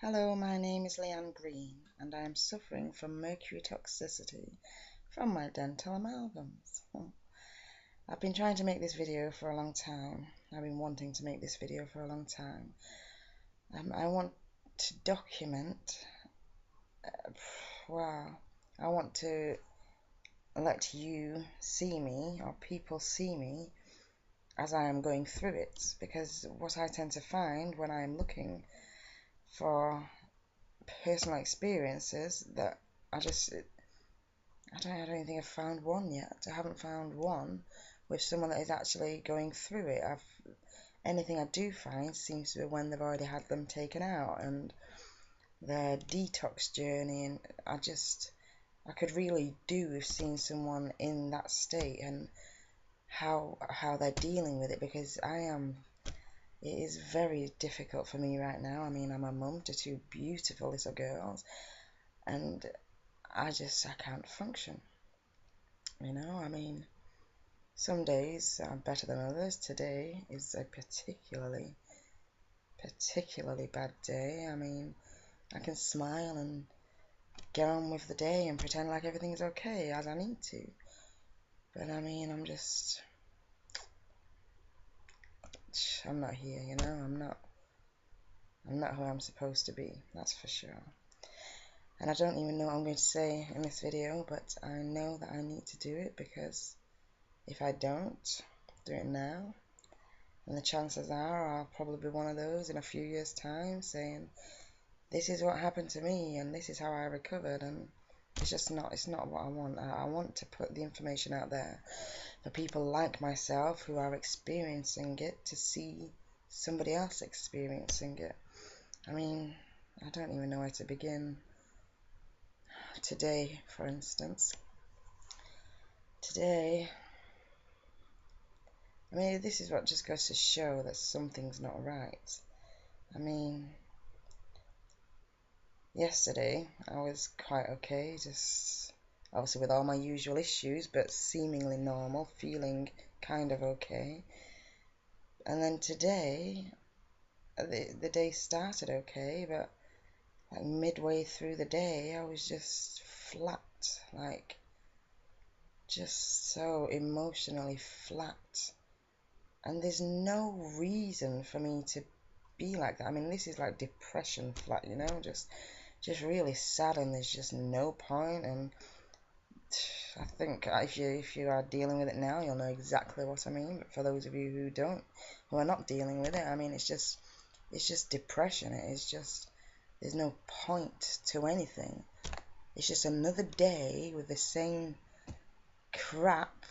Hello, my name is Leanne Green, and I am suffering from mercury toxicity from my dental amalgams. I've been trying to make this video for a long time. I've been wanting to make this video for a long time. I want to document, I want to let you see me, or people see me, as I am going through it, because what I tend to find when I'm looking for personal experiences that I don't think I've found one yet. I haven't found one with someone that is actually going through it. Anything I do find seems to be when they've already had them taken out and their detox journey, and I could really do with seeing someone in that state and how they're dealing with it, because it is very difficult for me right now. I mean, I'm a mum to two beautiful little girls, and I can't function. I mean, some days are better than others. Today is a particularly bad day. I mean, I can smile and get on with the day and pretend like everything's okay as I need to. But I mean, I'm not here, I'm not who I'm supposed to be, that's for sure. And I don't even know what I'm going to say in this video, but I know that I need to do it, because if I don't do it now, then the chances are I'll probably be one of those in a few years' time saying, this is what happened to me and this is how I recovered, and it's not what I want. I want to put the information out there for people like myself who are experiencing it to see somebody else experiencing it. I mean, I don't even know where to begin. Today, for instance. Today, I mean, this is what just goes to show that something's not right. I mean, yesterday I was quite okay, just obviously with all my usual issues, but seemingly normal, feeling kind of okay. And then today, the day started okay, but like midway through the day, I was just flat, like just so emotionally flat. And there's no reason for me to be like that. I mean, this is like depression flat, just really sad, and there's just no point. And I think if you are dealing with it now, you'll know exactly what I mean. But for those of you who are not dealing with it, I mean, it's just depression. It is just, there's no point to anything. It's just another day with the same crap.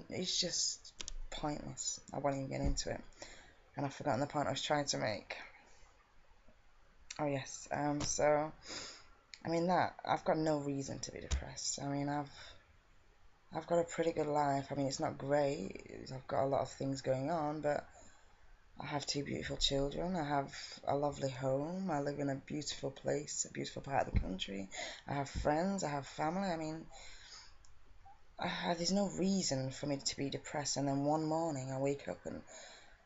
It's just pointless. I won't even get into it. And I've forgotten the point I was trying to make. Oh yes. So I mean, that I've got no reason to be depressed. I mean, I've got a pretty good life. I mean, it's not great. I've got a lot of things going on, but I have two beautiful children. I have a lovely home. I live in a beautiful place, a beautiful part of the country. I have friends. I have family. I mean, there's no reason for me to be depressed. And then one morning I wake up and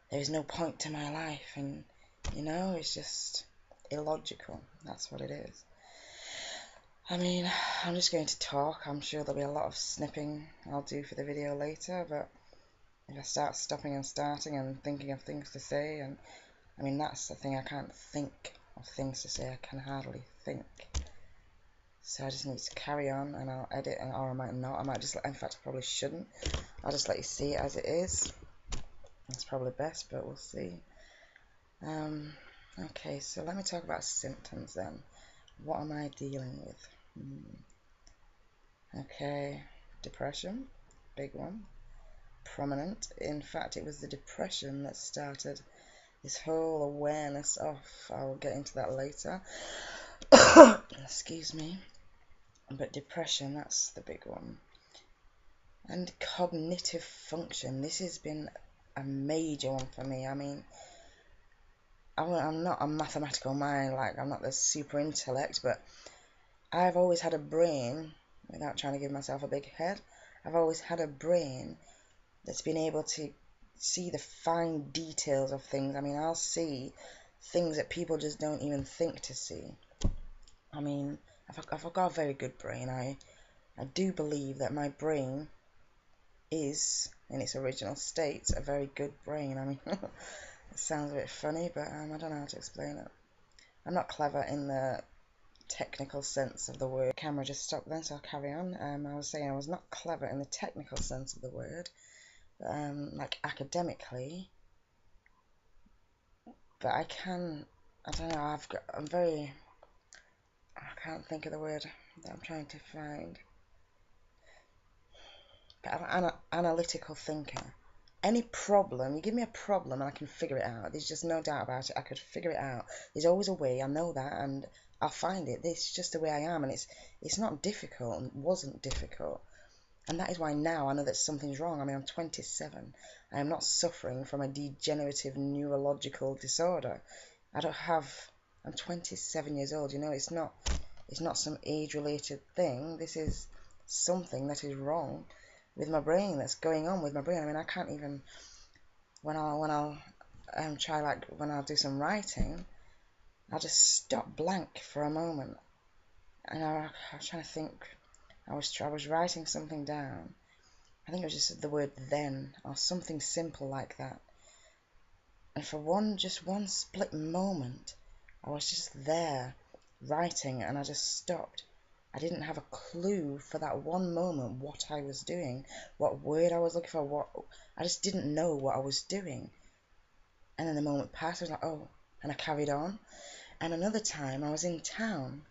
there's no point to my life. And, it's just illogical. That's what it is. I mean, I'm just going to talk. I'm sure there'll be a lot of snipping I'll do for the video later, but if I start stopping and starting and thinking of things to say, and I mean, that's the thing, I can't think of things to say. I can hardly think. So I just need to carry on, and I'll edit, or I might not. I might just, in fact, I probably shouldn't. I'll just let you see it as it is. That's probably best, but we'll see. Okay, so let me talk about symptoms then. What am I dealing with? Okay, depression, big one, prominent. In fact, it was the depression that started this whole awareness off. I'll get into that later. Excuse me. But depression, that's the big one. And cognitive function, this has been a major one for me. I mean, I'm not a mathematical mind, like I'm not the super intellect, but I've always had a brain, without trying to give myself a big head, I've always had a brain that's been able to see the fine details of things. I mean, I'll see things that people just don't even think to see. I mean, I've got a very good brain. I do believe that my brain is, in its original state, a very good brain. I mean, it sounds a bit funny, but I don't know how to explain it. I'm not clever in the technical sense of the word. Camera just stopped then, so I'll carry on. I was saying I was not clever in the technical sense of the word, like academically, but I don't know, I can't think of the word that I'm trying to find. But I'm an analytical thinker. Any problem, you give me a problem and I can figure it out. There's just no doubt about it. I could figure it out. There's always a way. I know that, and I'll find it. This is just the way I am, and it's not difficult, and wasn't difficult. And that is why now I know that something's wrong. I mean, I'm 27. I am not suffering from a degenerative neurological disorder. I'm 27 years old. You know, it's not some age-related thing. This is something that is wrong with my brain, that's going on with my brain. I mean, I can't even, when I'll do some writing, I'll just stop blank for a moment, and I was trying to think. I was writing something down. I think it was just the word then, or something simple like that. And for just one split moment, I was just there writing, and I just stopped. I didn't have a clue for that one moment what I was doing, what word I was looking for, I just didn't know what I was doing. And then the moment passed, I was like, oh, and I carried on. And another time, I was in town,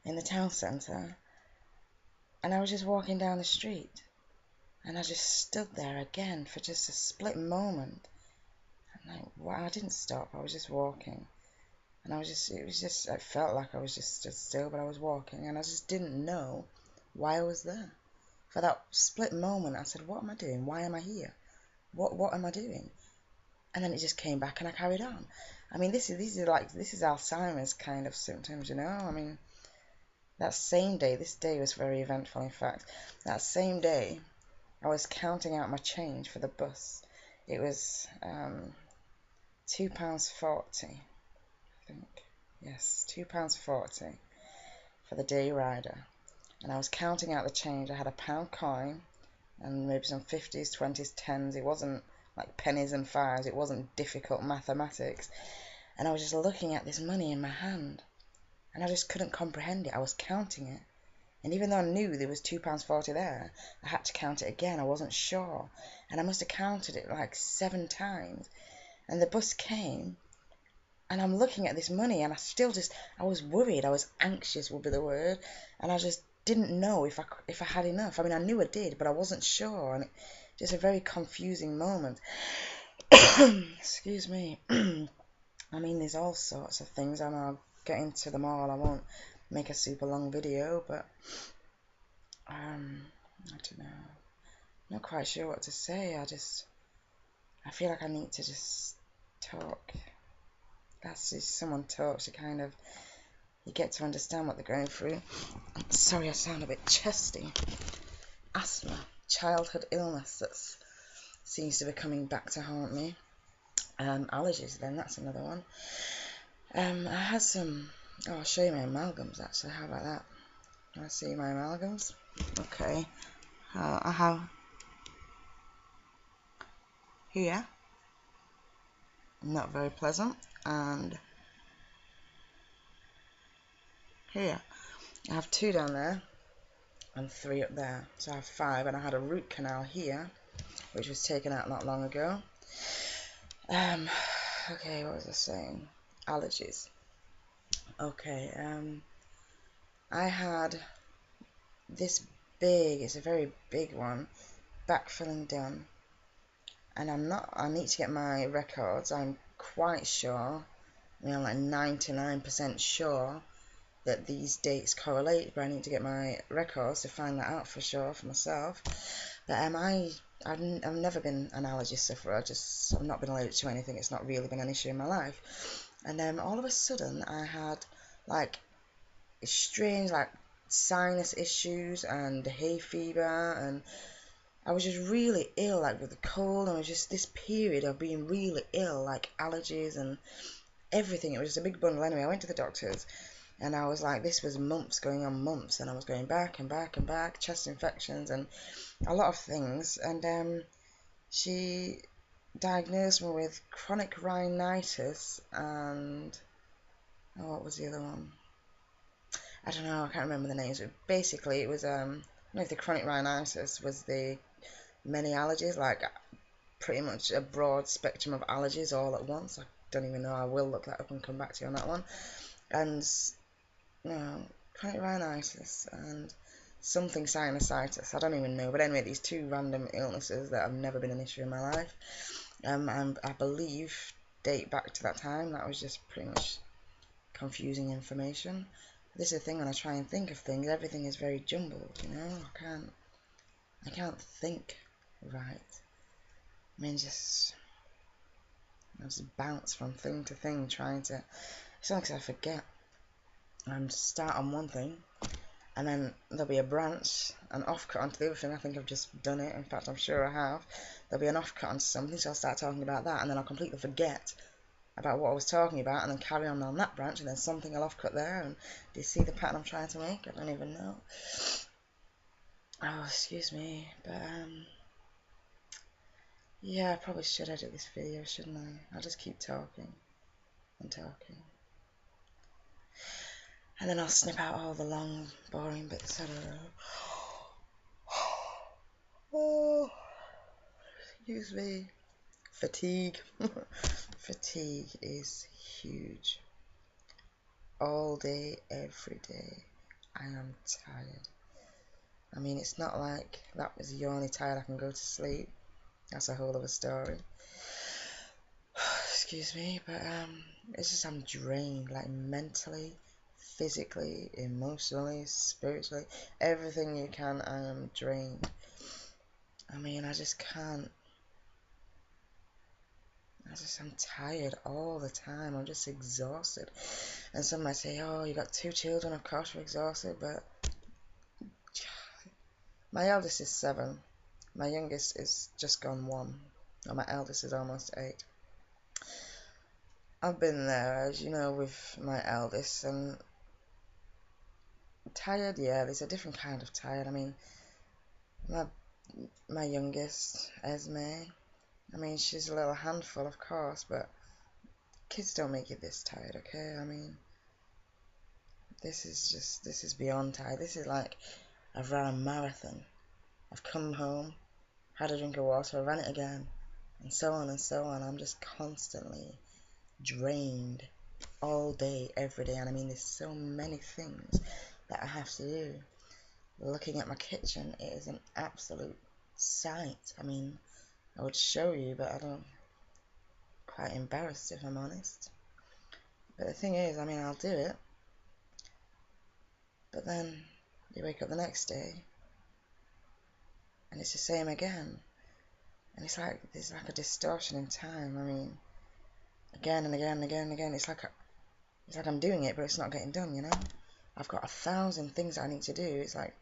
in the town centre, and I was just walking down the street, and I just stood there again for just a split moment. And I didn't stop, I was just walking. And I felt like I was just stood still, but I was walking, and I just didn't know why I was there. For that split moment, I said, what am I doing? Why am I here? What am I doing? And then it just came back, and I carried on. I mean, this is Alzheimer's kind of symptoms, you know? I mean, that same day, this day was very eventful, in fact. That same day, I was counting out my change for the bus. It was £2.40. Yes, £2.40 for the day rider. And I was counting out the change. I had a £1 coin and maybe some 50s, 20s, 10s. It wasn't like pennies and fives. It wasn't difficult mathematics. And I was just looking at this money in my hand, and I just couldn't comprehend it. I was counting it. And even though I knew there was £2.40 there, I had to count it again. I wasn't sure. And I must have counted it like 7 times. And the bus came, and I'm looking at this money, and I was worried, I was anxious would be the word, and I just didn't know if I had enough. I mean, I knew I did, but I wasn't sure, and just a very confusing moment. Excuse me. I mean, there's all sorts of things, and I'll get into them all. I won't make a super long video, but I don't know. I'm not quite sure what to say. I feel like I need to just talk. That's just someone talks, you get to understand what they're going through. I'm sorry I sound a bit chesty. Asthma, childhood illness that seems to be coming back to haunt me. Allergies then, that's another one. I had I'll show you my amalgams actually, how about that? Can I see my amalgams? Okay. I have here, not very pleasant, and here I have 2 down there and 3 up there, so I have 5. And I had a root canal here, which was taken out not long ago. Okay, what was I saying? Allergies. Okay, I had this it's a very big one, backfilling done, and I need to get my records. I'm quite sure, I'm like 99% sure that these dates correlate, but I need to get my records to find that out for sure for myself. But I've never been an allergy sufferer. I've not been allergic to anything. It's not really been an issue in my life. And then all of a sudden I had like strange like sinus issues and hay fever, and I was just really ill, like with the cold, and it was just this period of being really ill, like allergies and everything. It was just a big bundle. Anyway, I went to the doctors, and I was like, this was months, going on months, and I was going back and back and back, chest infections and a lot of things. And she diagnosed me with chronic rhinitis and, oh, what was the other one? I don't know, I can't remember the names, but basically it was, I don't know if the chronic rhinitis was the many allergies, like pretty much a broad spectrum of allergies all at once. I don't even know, I will look that up and come back to you on that one. And, no, chronic rhinitis and something sinusitis, I don't even know, but anyway, these two random illnesses that have never been an issue in my life, and I believe date back to that time. That was just pretty much confusing information. This is the thing, when I try and think of things, everything is very jumbled, you know. I can't think right. I mean, I just bounce from thing to thing, trying to. It's not because I forget. I'm start on one thing, and then there'll be a branch, an offcut onto the other thing. I think I've just done it. In fact, I'm sure I have. There'll be an offcut onto something, so I'll start talking about that, and then I'll completely forget about what I was talking about, and then carry on that branch, and then something will offcut there. And do you see the pattern I'm trying to make? I don't even know. Oh, excuse me, but yeah, I probably should edit this video, shouldn't I? I'll just keep talking and talking, and then I'll snip out all the long, boring bits. I don't know. Oh, excuse me. Fatigue. Fatigue is huge. All day, every day, I am tired. I mean, it's not like that was you're only tired, I can go to sleep. That's a whole other story. Excuse me, but it's just I'm drained, like mentally, physically, emotionally, spiritually, everything you can. I am drained. I mean, I just can't. I'm tired all the time. I'm just exhausted. And some might say, oh, you got 2 children, of course you're exhausted, but my eldest is 7. My youngest is just gone 1. And my eldest is almost 8. I've been there, as you know, with my eldest, and tired, yeah, there's a different kind of tired. I mean, my youngest, Esme, I mean, she's a little handful, of course, but kids don't make you this tired, okay? I mean, this is beyond tired. This is like I've run a marathon. I've come home, had a drink of water, I ran it again, and so on and so on. I'm just constantly drained all day, every day, and I mean, there's so many things that I have to do. Looking at my kitchen, it is an absolute sight. I mean, I would show you, but I don't. Quite embarrassed, if I'm honest. But the thing is, I mean, I'll do it, but then you wake up the next day, and it's the same again, and it's like there's like a distortion in time. I mean, again and again and again and again. It's like I'm doing it, but it's not getting done. You know, I've got 1,000 things I need to do. It's like,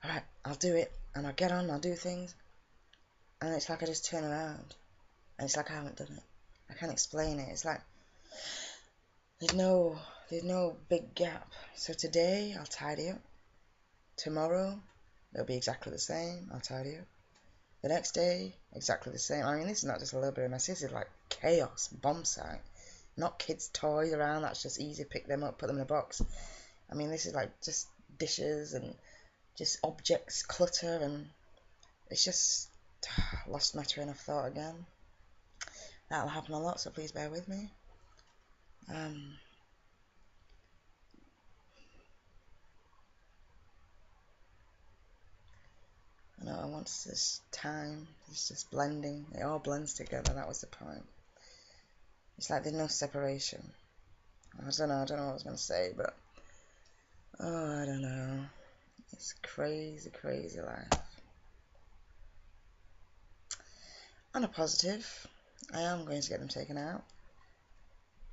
all right, I'll do it, and I'll get on, I'll do things, and it's like I just turn around, and it's like I haven't done it. I can't explain it. It's like there's no big gap. So today I'll tidy up. Tomorrow it'll be exactly the same. I'll tidy up. The next day exactly the same. I mean, this is not just a little bit of mess. This is like chaos, bomb site. Not kids' toys around. That's just easy. Pick them up, put them in a box. I mean, this is like just dishes and just objects, clutter, and it's just lost my train of thought again. That'll happen a lot, so please bear with me. I know I want this time. It's just blending. It all blends together. That was the point. It's like there's no separation. I don't know what I was going to say, but oh, I don't know. It's crazy, crazy life. On a positive, I am going to get them taken out.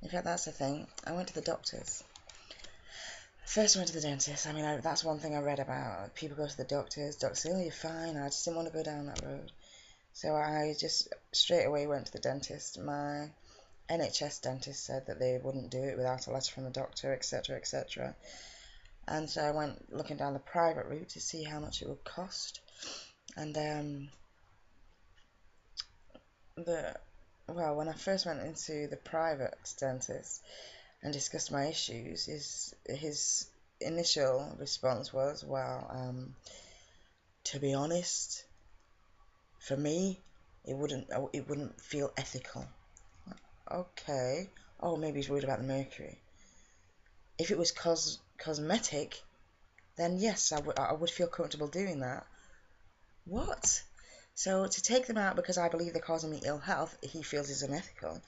In fact, that's the thing. I went to the doctors. First I went to the dentist. I mean, that's one thing I read about. People go to the doctors. Doctors say, oh, you're fine. I just didn't want to go down that road. So I just straight away went to the dentist. My NHS dentist said that they wouldn't do it without a letter from the doctor, etc., etc. And so I went looking down the private route to see how much it would cost. And when I first went into the private dentist and discussed my issues, his initial response was, well, to be honest, for me, it wouldn't feel ethical. Okay. Oh, maybe he's worried about the mercury. If it was cosmetic, then yes, I would feel comfortable doing that. What? So to take them out because I believe they're causing me ill health, he feels is unethical.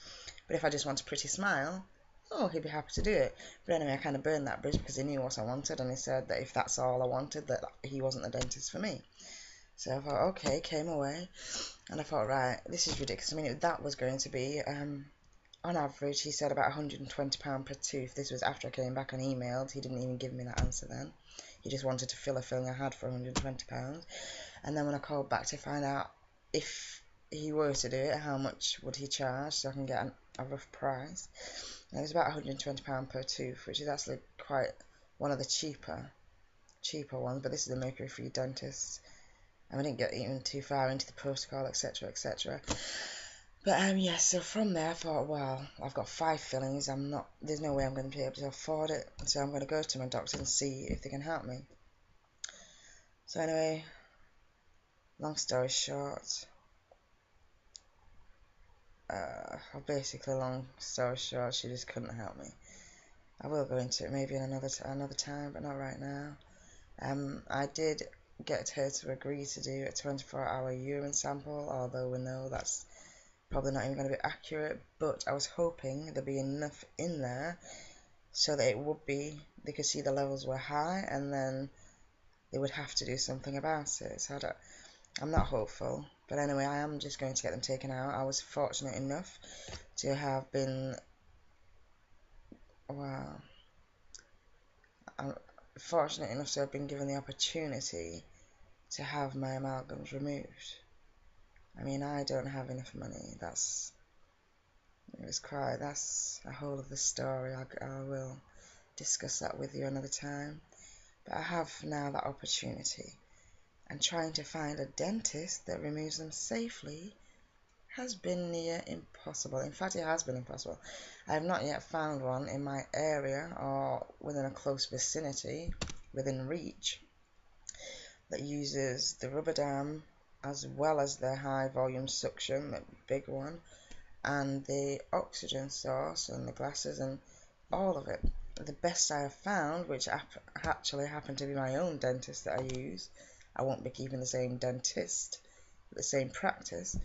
But if I just want a pretty smile, oh, he'd be happy to do it. But anyway, I kind of burned that bridge because he knew what I wanted, and he said that if that's all I wanted, that he wasn't the dentist for me. So I thought, okay, came away, and I thought, right, this is ridiculous. I mean, that was going to be, on average, he said about £120 per tooth. This was after I came back and emailed. He didn't even give me that answer then. He just wanted to fill a filling I had for £120. And then when I called back to find out if he were to do it, how much would he charge so I can get a rough price. And it was about £120 per tooth, which is actually quite one of the cheaper ones, but this is a mercury-free dentist. And I didn't get even too far into the protocol, etc., etc. But yes, so from there I thought, well, I've got 5 fillings. There's no way I'm going to be able to afford it. So I'm going to go to my doctor and see if they can help me. So anyway, long story short, long story short, she just couldn't help me. I will go into it maybe in another time, but not right now. I did get her to agree to do a 24-hour urine sample, although we know that's probably not even going to be accurate, but I was hoping there'd be enough in there so that they could see the levels were high, and then they would have to do something about it. So I'm not hopeful, but anyway, I am just going to get them taken out. I was fortunate enough to have been, I'm fortunate enough to have been given the opportunity to have my amalgams removed. I mean, I don't have enough money. That's a whole other story. I will discuss that with you another time. But I have now that opportunity, and trying to find a dentist that removes them safely has been near impossible. In fact, it has been impossible. I have not yet found one in my area or within a close vicinity, within reach, that uses the rubber dam as well as the high volume suction, that big one, and the oxygen source and the glasses and all of it. The best I have found, which actually happened to be my own dentist that I use, I won't be keeping the same dentist, the same practice,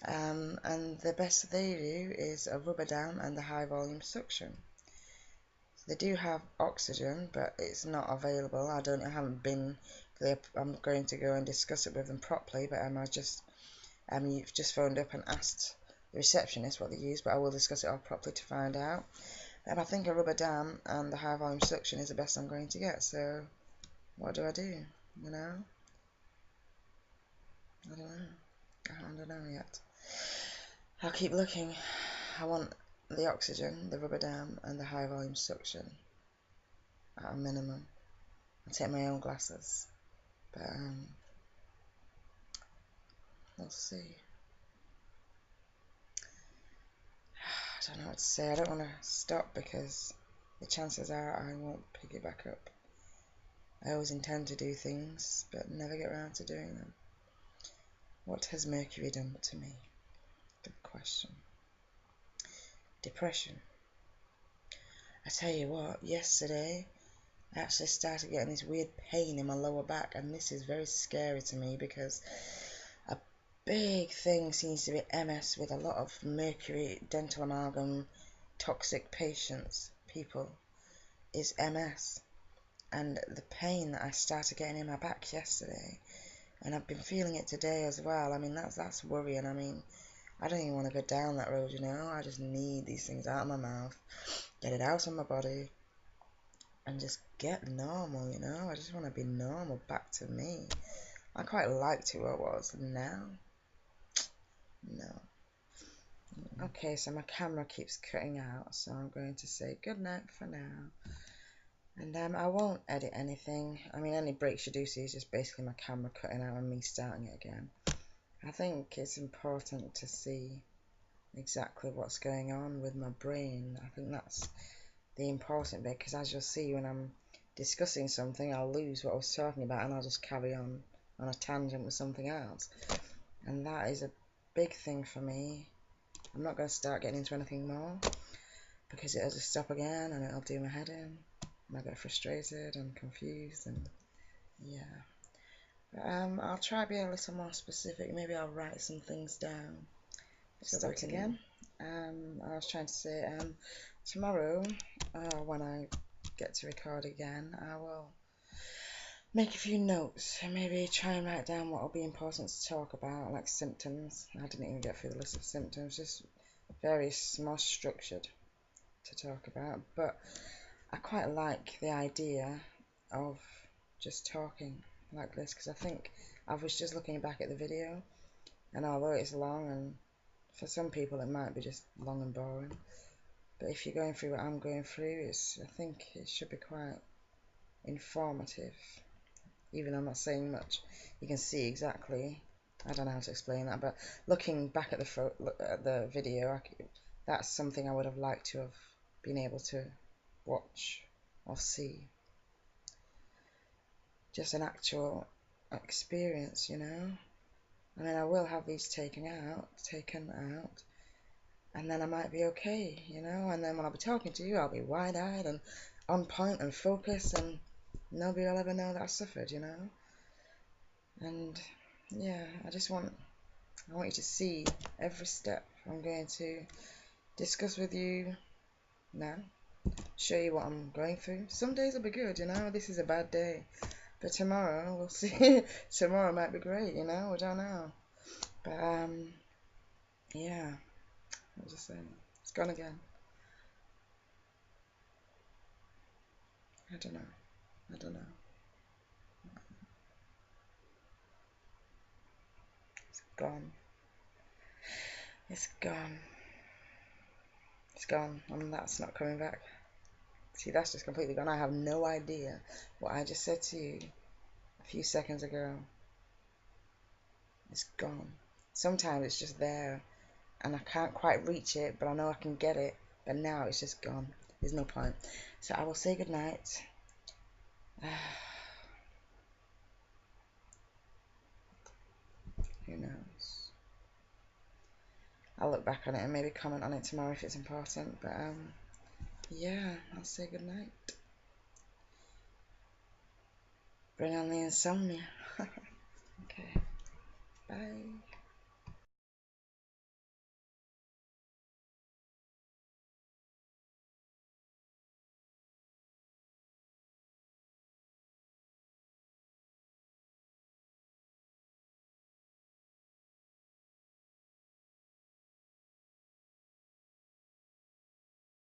and the best they do is a rubber dam and the high volume suction. They do have oxygen, but it's not available. I haven't been. I'm going to go and discuss it with them properly, but you've just phoned up and asked the receptionist what they use, but I will discuss it all properly to find out. I think a rubber dam and the high volume suction is the best I'm going to get. So what do I do? You know, I don't know yet. I'll keep looking. I want the oxygen, the rubber dam, and the high volume suction at a minimum. I'll take my own glasses, but we'll see. I don't know what to say. I don't want to stop because the chances are I won't pick it back up. I always intend to do things, but never get around to doing them. What has Mercury done to me? Good question. Depression. I tell you what, yesterday I actually started getting this weird pain in my lower back, and this is very scary to me because a big thing seems to be MS with a lot of mercury dental amalgam toxic people is MS, and the pain that I started getting in my back yesterday, and I've been feeling it today as well. I mean, that's worrying. I mean, I don't even want to go down that road, you know. I just need these things out of my mouth, get it out of my body, and just get normal, you know. I just want to be normal, back to me. I quite liked who I was. Now, no. Okay, so my camera keeps cutting out, so I'm going to say good night for now. And I won't edit anything. I mean, any breaks you do see is just basically my camera cutting out and me starting it again. I think it's important to see exactly what's going on with my brain. I think that's the important bit, because as you'll see, when I'm discussing something, I'll lose what I was talking about and I'll just carry on a tangent with something else. And that is a big thing for me. I'm not going to start getting into anything more, because it'll just stop again and it'll do my head in. And I get frustrated and confused, and yeah. But, I'll try to be a little more specific. Maybe I'll write some things down. Start again. I was trying to say, tomorrow, when I get to record again, I will make a few notes and maybe try and write down what will be important to talk about, like symptoms. I didn't even get through the list of symptoms, just various more structured to talk about. But I quite like the idea of just talking like this, because I think I was just looking back at the video, and although it's long, and for some people it might be just long and boring, but if you're going through what I'm going through, I think it should be quite informative. Even though I'm not saying much, you can see exactly. I don't know how to explain that, but looking back at the video, that's something I would have liked to have been able to watch or see. Just an actual experience, you know. I mean, I will have these taken out, and then I might be okay, you know. And then when I'll be talking to you, I'll be wide-eyed and on point and focused, and nobody will ever know that I suffered, you know. And yeah, I want you to see every step I'm going to discuss with you now, show you what I'm going through. Some days will be good, you know. This is a bad day, but tomorrow we'll see. Tomorrow might be great, you know. I don't know, but yeah, I was just saying, it's gone again. I don't know. It's gone. It's gone. It's gone, and that's not coming back. See, that's just completely gone. I have no idea what I just said to you a few seconds ago. It's gone. Sometimes it's just there, and I can't quite reach it, but I know I can get it. But now it's just gone. There's no point. So I will say goodnight. Who knows? I'll look back on it and maybe comment on it tomorrow if it's important. But yeah, I'll say goodnight. Bring on the insomnia. Okay. Bye.